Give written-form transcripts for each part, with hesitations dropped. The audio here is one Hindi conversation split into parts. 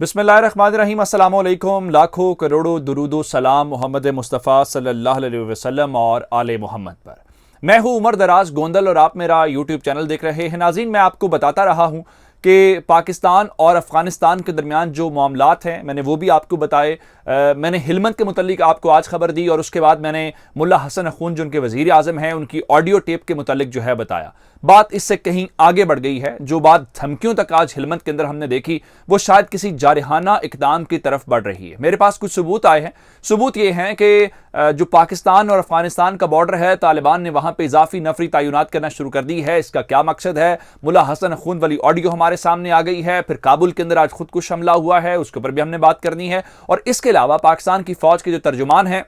बिस्मिल्लाहिर्रहमानिर्रहीम, अस्सलाम वालेकुम। लाखों करोड़ों दुरूदो सलाम मोहम्मद मुस्तफ़ा सल्लल्लाहु अलैहि वसल्लम और आले मोहम्मद पर। मैं हूं उमर दराज गोंदल और आप मेरा यूट्यूब चैनल देख रहे हैं। नाज़रीन, मैं आपको बताता रहा हूं कि पाकिस्तान और अफ़गानिस्तान के दरमियान जो मामलात हैं मैंने वो भी आपको बताए। मैंने हिलमत के मुतल्लिक आपको आज खबर दी और उसके बाद मैंने मुल्ला हसन अखून जो उनके वज़ीर आज़म हैं उनकी ऑडियो टेप के मुतल्लिक जो है बताया। बात इससे कहीं आगे बढ़ गई है। जो बात धमकियों तक आज हिलमत के अंदर हमने देखी वो शायद किसी जारहाना इकदाम की तरफ बढ़ रही है। मेरे पास कुछ सबूत आए हैं। सबूत ये हैं कि जो पाकिस्तान और अफगानिस्तान का बॉर्डर है, तालिबान ने वहां पर इजाफी नफरी तैनात करना शुरू कर दी है। इसका क्या मकसद है? मुल्ला हसन अखून वाली ऑडियो हमारे सामने आ गई है। फिर काबुल के अंदर आज खुदकुश हमला हुआ है, उसके ऊपर भी हमने बात करनी है। और इसके अलावा पाकिस्तान की फौज के जो तर्जुमान हैं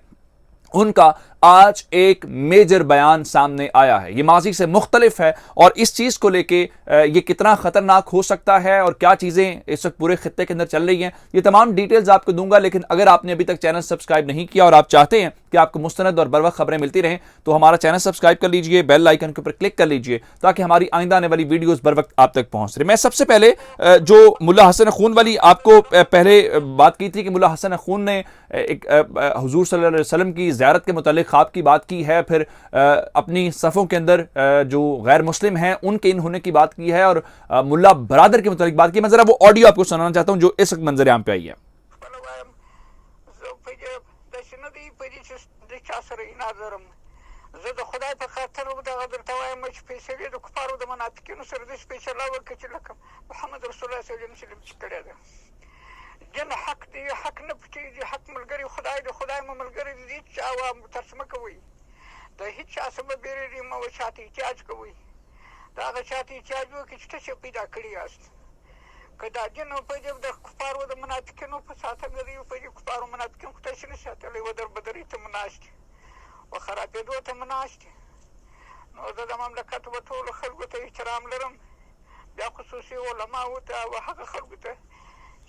उनका आज एक मेजर बयान सामने आया है। ये माजी से मुख्तलिफ है और इस चीज को लेके ये कितना खतरनाक हो सकता है और क्या चीजें इस वक्त पूरे खित्ते के अंदर चल रही हैं, ये तमाम डिटेल्स आपको दूंगा। लेकिन अगर आपने अभी तक चैनल सब्सक्राइब नहीं किया और आप चाहते हैं कि आपको मुस्तनद और बरवक्त खबरें मिलती रहें तो हमारा चैनल सब्सक्राइब कर लीजिए, बेल आइकन के ऊपर क्लिक कर लीजिए ताकि हमारी आइंदा आने वाली वीडियोस बर वक्त आप तक पहुंच रही। मैं सबसे पहले जो मुल्ला हसन अखून वाली आपको पहले बात की थी कि मुल्ला हसन अखून ने एक हुजूर सल्लल्लाहु अलैहि वसल्लम की ज़ियारत के मुतालिक ख्वाब की बात की है, फिर अपनी सफ़ों के अंदर जो गैर मुस्लिम हैं उनके इन होने की बात की है और मुल्ला बरादर के मुतालिक बात की। मैं ज़रा वो ऑडियो आपको सुनाना चाहता हूँ जो इस वक्त मंजर आम पे आई है। जन हक दी हक न पची हक मलगरी खुदाई दे खुदाई म मलगरी दी चावा तर्जमा कोई द हिच आसम बेरे री म वशाती चार्ज कोई दा गशाती चार्ज वो किछ छ पैदा करी आस्त कदा जन पे जब द कुफार व द मुनाफिकिन व साथ गरी पे कुफार व मुनाफिकिन खुतशन साथ ले वदर बदरी तमनाश्त व खराब दो तमनाश्त नो द ममलकत व तोल खलगो ते इहतराम लरम या खुसूसी उलमा व ता व हक खलगो ते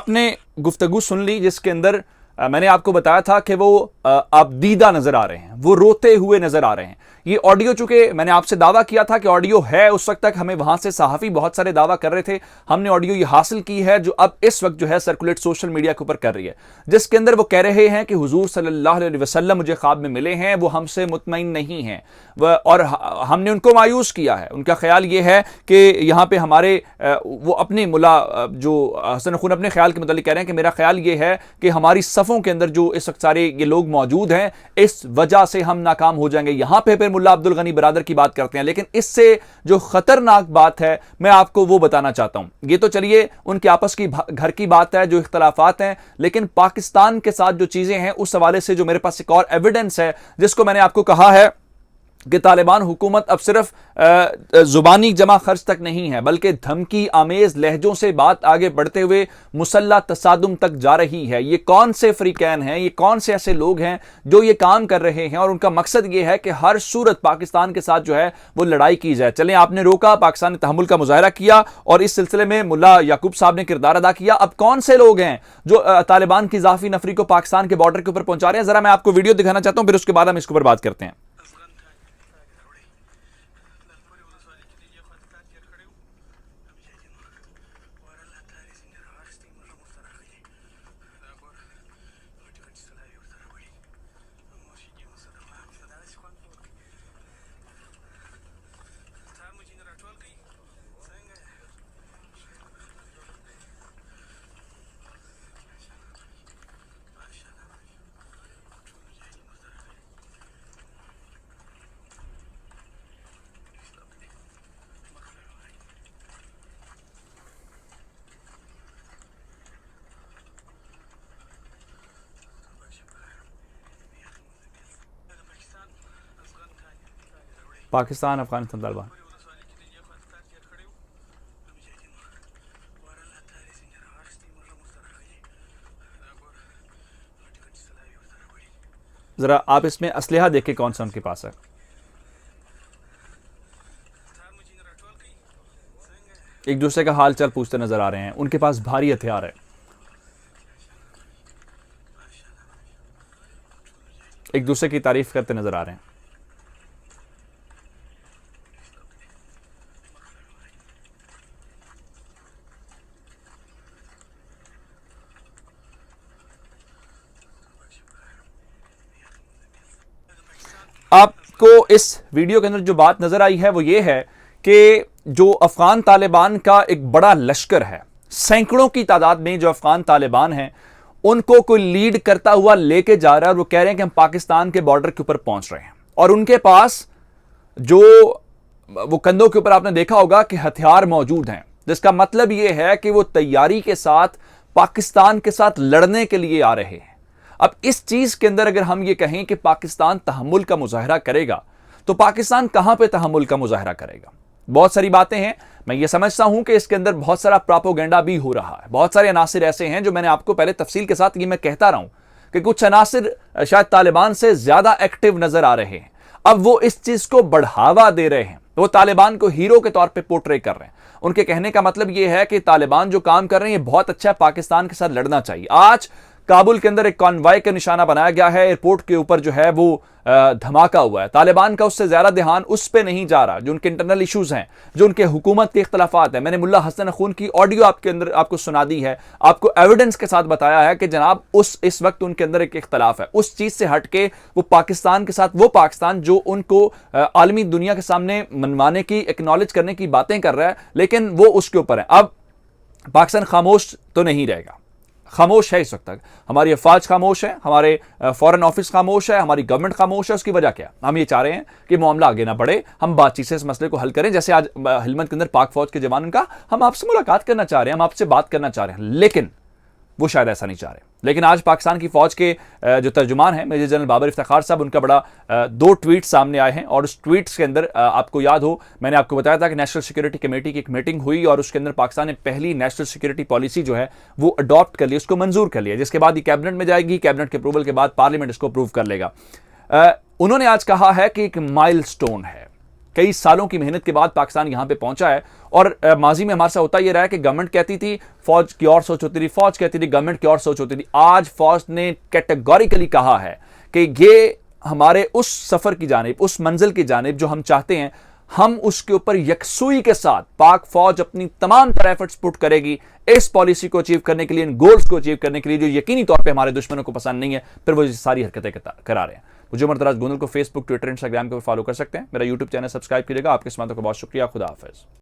आपने गुफ्तगू सुन ली जिसके अंदर मैंने आपको बताया था कि वो आप दीदा नजर आ रहे हैं, वो रोते हुए नजर आ रहे हैं। ये ऑडियो, चूंकि मैंने आपसे दावा किया था कि ऑडियो है, उस वक्त तक हमें वहां से सहाफ़ी बहुत सारे दावा कर रहे थे। हमने ऑडियो ये हासिल की है जो अब इस वक्त जो है सर्कुलेट सोशल मीडिया के ऊपर कर रही है, जिसके अंदर वो कह रहे हैं कि हुजूर सल्लल्लाहु अलैहि वसल्लम मुझे ख्वाब में मिले हैं, वो हमसे मुतमईन नहीं हैं और हमने उनको मायूस किया है। उनका ख्याल ये है कि यहाँ पे हमारे वो अपने मुला जो हसन अखून अपने ख्याल के मुतालिक कह रहे हैं कि मेरा ख्याल ये है कि हमारी सफ़ों के अंदर जो इस वक्त सारे ये लोग मौजूद हैं इस वजह से हम नाकाम हो जाएंगे। यहाँ पे फिर मुल्ला अब्दुल गनी बरादर की बात करते हैं, लेकिन इससे जो खतरनाक बात है मैं आपको वो बताना चाहता हूं। ये तो चलिए उनके आपस की घर की बात है, जो इख्तलाफात हैं, लेकिन पाकिस्तान के साथ जो चीजें हैं उस हवाले से जो मेरे पास एक और एविडेंस है जिसको मैंने आपको कहा है कि तालिबान हुकूमत अब सिर्फ जुबानी जमा खर्च तक नहीं है बल्कि धमकी आमेज लहजों से बात आगे बढ़ते हुए मुसल्ला तसादुम तक जा रही है। ये कौन से फ्रीकैन हैं, ये कौन से ऐसे लोग हैं जो ये काम कर रहे हैं और उनका मकसद ये है कि हर सूरत पाकिस्तान के साथ जो है वो लड़ाई की जाए। चलें, आपने रोका, पाकिस्तान ने तहम्मुल का मुजाहरा किया और इस सिलसिले में मुल्ला याकूब साहब ने किरदार अदा किया। अब कौन से लोग हैं जो तालिबान की इजाफी नफरी को पाकिस्तान के बॉर्डर के ऊपर पहुंचा रहे हैं? जरा मैं आपको वीडियो दिखाना चाहता हूं, फिर उसके बाद हम इसके ऊपर बात करते हैं। पाकिस्तान, अफगानिस्तान, तालिबान। जरा आप इसमें असलहा देखें कौन सा उनके पास है। एक दूसरे का हाल चाल पूछते नजर आ रहे हैं, उनके पास भारी हथियार है। एक दूसरे की तारीफ करते नजर आ रहे हैं। आपको इस वीडियो के अंदर जो बात नजर आई है वो ये है कि जो अफगान तालिबान का एक बड़ा लश्कर है, सैकड़ों की तादाद में जो अफगान तालिबान हैं, उनको कोई लीड करता हुआ लेके जा रहा है और वो कह रहे हैं कि हम पाकिस्तान के बॉर्डर के ऊपर पहुंच रहे हैं। और उनके पास जो वो कंधों के ऊपर आपने देखा होगा कि हथियार मौजूद हैं, जिसका मतलब ये है कि वो तैयारी के साथ पाकिस्तान के साथ लड़ने के लिए आ रहे हैं। अब इस चीज के अंदर अगर हम ये कहें कि पाकिस्तान तहम्मुल का मुजाहरा करेगा, तो पाकिस्तान कहां पे तहम्मुल का मुजाहरा करेगा? बहुत सारी बातें हैं। मैं ये समझता हूं कि इसके अंदर बहुत सारा प्रोपेगेंडा भी हो रहा है। बहुत सारे अनासिर ऐसे हैं जो मैंने आपको पहले तफसील के साथ ये मैं कहता रहा हूं कि कुछ अनासिर शायद तालिबान से ज्यादा एक्टिव नजर आ रहे हैं। अब वो इस चीज को बढ़ावा दे रहे हैं, वो तालिबान को हीरो के तौर पे पोर्ट्रे कर रहे हैं। उनके कहने का मतलब ये है कि तालिबान जो काम कर रहे हैं ये बहुत अच्छा है, पाकिस्तान के साथ लड़ना चाहिए। आज काबुल के अंदर एक कॉन्वॉय का निशाना बनाया गया है, एयरपोर्ट के ऊपर जो है वो धमाका हुआ है। तालिबान का उससे ज्यादा ध्यान उस पर नहीं जा रहा, जो उनके इंटरनल इश्यूज हैं, जो उनके हुकूमत के इख्तलाफात हैं। मैंने मुल्ला हसन अखून की ऑडियो आपके अंदर आपको सुना दी है, आपको एविडेंस के साथ बताया है कि जनाब इस वक्त उनके अंदर एक इख्तलाफ है। उस चीज से हटके वो पाकिस्तान के साथ, वो पाकिस्तान जो उनको आलमी दुनिया के सामने मनवाने की, एक्नॉलेज करने की बातें कर रहा है, लेकिन वो उसके ऊपर है। अब पाकिस्तान खामोश तो नहीं रहेगा, खामोश है इस वक्त तक। हमारी अफवाज खामोश है, हमारे फॉरेन ऑफिस खामोश है, हमारी गवर्नमेंट खामोश है। उसकी वजह क्या? हम ये चाह रहे हैं कि मामला आगे ना बढ़े, हम बातचीत से इस मसले को हल करें। जैसे आज हेलमंद के अंदर पाक फौज के जवान का, हम आपसे मुलाकात करना चाह रहे हैं, हम आपसे बात करना चाह रहे हैं, लेकिन वो शायद ऐसा नहीं चाह रहे। लेकिन आज पाकिस्तान की फौज के जो तर्जुमान हैं मेजर जनरल बाबर इफ्तिखार साहब, उनका बड़ा 2 ट्वीट सामने आए हैं। और उस ट्वीट्स के अंदर आपको याद हो, मैंने आपको बताया था कि नेशनल सिक्योरिटी कमेटी की एक मीटिंग हुई और उसके अंदर पाकिस्तान ने पहली नेशनल सिक्योरिटी पॉलिसी जो है वो अडॉप्ट कर ली, उसको मंजूर कर लिया, जिसके बाद ये कैबिनेट में जाएगी, कैबिनेट के अप्रूवल के बाद पार्लियामेंट इसको अप्रूव कर लेगा। उन्होंने आज कहा है कि एक माइलस्टोन है, कई सालों की मेहनत के बाद पाकिस्तान यहां पे पहुंचा है। और माजी में हमारे साथ होता यह रहा है कि गवर्नमेंट कहती थी फौज की और सोच होती थी, फौज कहती थी गवर्नमेंट की और सोच होती थी। आज फौज ने कैटेगोरिकली कहा है कि ये हमारे उस सफर की जानिब, उस मंजिल की जानिब जो हम चाहते हैं, हम उसके ऊपर यकसुई के साथ पाक फौज अपनी तमाम तरह एफर्ट्स पुट करेगी इस पॉलिसी को अचीव करने के लिए, इन गोल्स को अचीव करने के लिए जो यकीनी तौर पे हमारे दुश्मनों को पसंद नहीं है, फिर वो सारी हरकतें करा रहे हैं। मुझे उमर दराज गोंदल को फेसबुक, ट्विटर, इंस्टाग्राम के ऊपर फॉलो कर सकते हैं। मेरा यूट्यूब चैनल सब्सक्राइब कीजिएगा। आपकी समातों का बहुत शुक्रिया। खुदा हाफिज।